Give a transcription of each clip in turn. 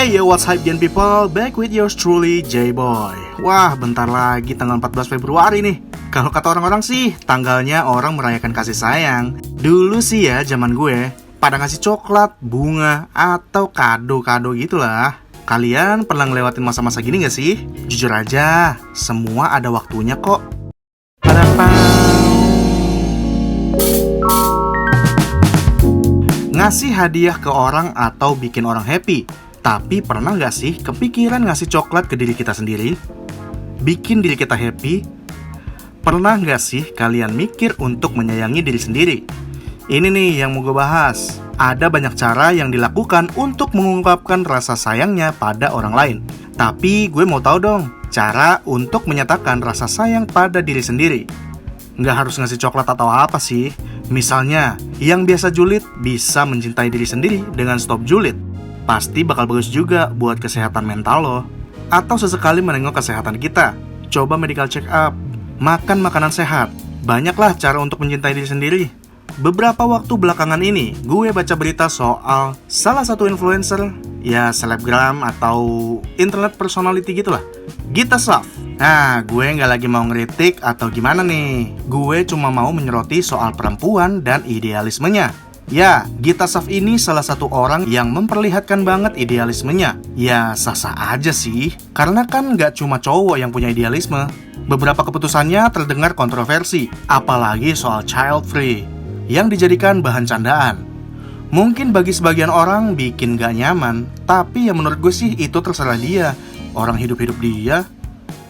Hey yo, what's hype gen people? Back with yours truly, J-Boy. Wah, bentar lagi tanggal 14 Februari nih. Kalau kata orang-orang sih, tanggalnya orang merayakan kasih sayang. Dulu sih ya, zaman gue, pada ngasih coklat, bunga, atau kado-kado gitulah. Kalian pernah ngelewatin masa-masa gini gak sih? Jujur aja, semua ada waktunya kok. Ngasih hadiah ke orang atau bikin orang happy. Tapi pernah nggak sih kepikiran ngasih coklat ke diri kita sendiri? Bikin diri kita happy? Pernah nggak sih kalian mikir untuk menyayangi diri sendiri? Ini nih yang mau gue bahas. Ada banyak cara yang dilakukan untuk mengungkapkan rasa sayangnya pada orang lain. Tapi gue mau tahu dong, cara untuk menyatakan rasa sayang pada diri sendiri. Nggak harus ngasih coklat atau apa sih. Misalnya, yang biasa julid bisa mencintai diri sendiri dengan stop julid. Pasti bakal bagus juga buat kesehatan mental lo. Atau sesekali menengok kesehatan kita. Coba medical check up, makan makanan sehat. Banyaklah cara untuk mencintai diri sendiri. Beberapa waktu belakangan ini, gue baca berita soal salah satu influencer, ya selebgram atau internet personality gitulah, Gita Saf. Nah, gue nggak lagi mau ngeritik atau gimana nih. Gue cuma mau menyoroti soal perempuan dan idealismenya. Ya, Gita Saf ini salah satu orang yang memperlihatkan banget idealismenya. Ya, sah-sah aja sih. Karena kan nggak cuma cowok yang punya idealisme. Beberapa keputusannya terdengar kontroversi, apalagi soal child free, yang dijadikan bahan candaan. Mungkin bagi sebagian orang bikin gak nyaman, tapi ya menurut gue sih itu terserah dia. Orang hidup-hidup dia.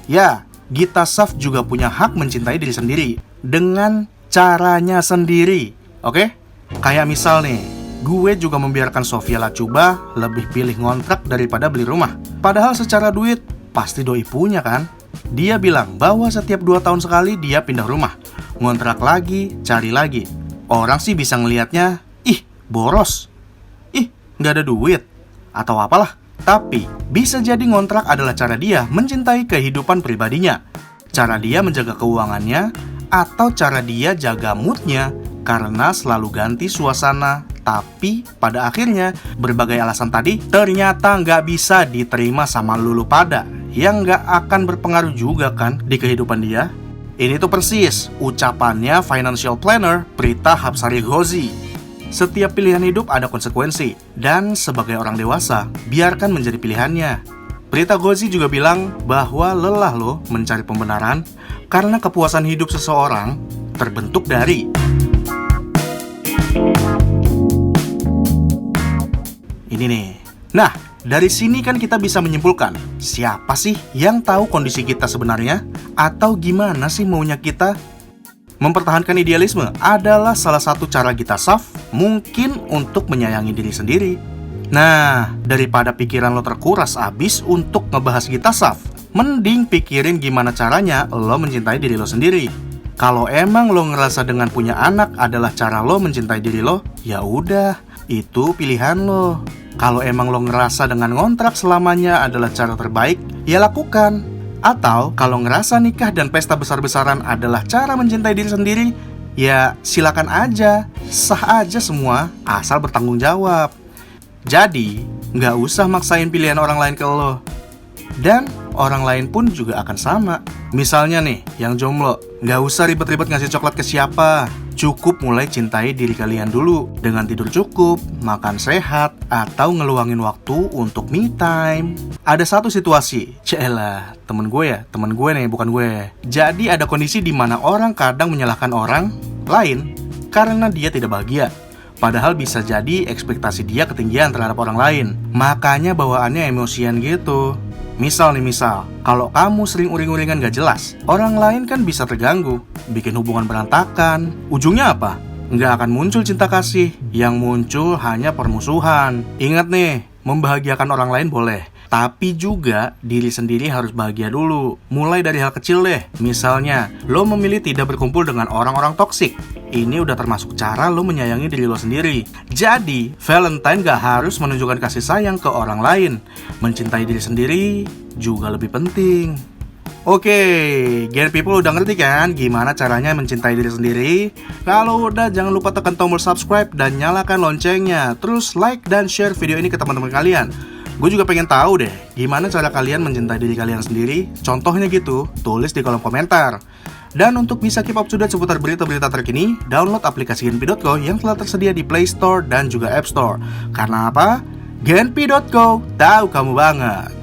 Ya, Gita Saf juga punya hak mencintai diri sendiri dengan caranya sendiri, oke? Kayak misal nih, gue juga membiarkan Sofia Lacuba lebih pilih ngontrak daripada beli rumah. Padahal secara duit, pasti doi punya kan? Dia bilang bahwa setiap 2 tahun sekali dia pindah rumah, ngontrak lagi, cari lagi. Orang sih bisa ngelihatnya, ih boros, ih gak ada duit, atau apalah. Tapi, bisa jadi ngontrak adalah cara dia mencintai kehidupan pribadinya. Cara dia menjaga keuangannya, atau cara dia jaga moodnya, karena selalu ganti suasana. Tapi pada akhirnya berbagai alasan tadi ternyata nggak bisa diterima sama lulu pada, yang nggak akan berpengaruh juga kan di kehidupan dia. Ini tuh persis ucapannya financial planner Prita Hapsari Ghozi. Setiap pilihan hidup ada konsekuensi, dan sebagai orang dewasa biarkan menjadi pilihannya. Prita Ghozi juga bilang bahwa lelah loh mencari pembenaran, karena kepuasan hidup seseorang terbentuk dari ini nih. Nah, dari sini kan kita bisa menyimpulkan, siapa sih yang tahu kondisi kita sebenarnya? Atau gimana sih maunya kita? Mempertahankan idealisme adalah salah satu cara Gita Saf mungkin untuk menyayangi diri sendiri. Nah, daripada pikiran lo terkuras abis untuk ngebahas Gita Saf, mending pikirin gimana caranya lo mencintai diri lo sendiri. Kalau emang lo ngerasa dengan punya anak adalah cara lo mencintai diri lo, ya udah, itu pilihan lo. Kalau emang lo ngerasa dengan ngontrak selamanya adalah cara terbaik, ya lakukan. Atau kalau ngerasa nikah dan pesta besar-besaran adalah cara mencintai diri sendiri, ya silakan aja, sah aja semua, asal bertanggung jawab. Jadi, nggak usah maksain pilihan orang lain ke lo. Dan orang lain pun juga akan sama. Misalnya nih, yang jomblo, nggak usah ribet-ribet ngasih coklat ke siapa. Cukup mulai cintai diri kalian dulu dengan tidur cukup, makan sehat, atau ngeluangin waktu untuk me time. Ada satu situasi, celah, temen gue nih, bukan gue. Jadi ada kondisi di mana orang kadang menyalahkan orang lain karena dia tidak bahagia. Padahal bisa jadi ekspektasi dia ketinggian terhadap orang lain. Makanya bawaannya emosian gitu. Misal, kalau kamu sering uring-uringan gak jelas, orang lain kan bisa terganggu, bikin hubungan berantakan. Ujungnya apa? Nggak akan muncul cinta kasih, yang muncul hanya permusuhan. Ingat nih, membahagiakan orang lain boleh, tapi juga diri sendiri harus bahagia dulu. Mulai dari hal kecil deh. Misalnya, lo memilih tidak berkumpul dengan orang-orang toksik. Ini udah termasuk cara lo menyayangi diri lo sendiri. Jadi, Valentine gak harus menunjukkan kasih sayang ke orang lain. Mencintai diri sendiri juga lebih penting. Oke, Gear People udah ngerti kan gimana caranya mencintai diri sendiri? Kalau udah, jangan lupa tekan tombol subscribe dan nyalakan loncengnya. Terus like dan share video ini ke teman-teman kalian. Gue juga pengen tahu deh, gimana cara kalian mencintai diri kalian sendiri? Contohnya gitu, tulis di kolom komentar. Dan untuk bisa keep up to date seputar berita-berita terkini, download aplikasi Genpi.co yang telah tersedia di Play Store dan juga App Store. Karena apa? Genpi.co, tahu kamu banget.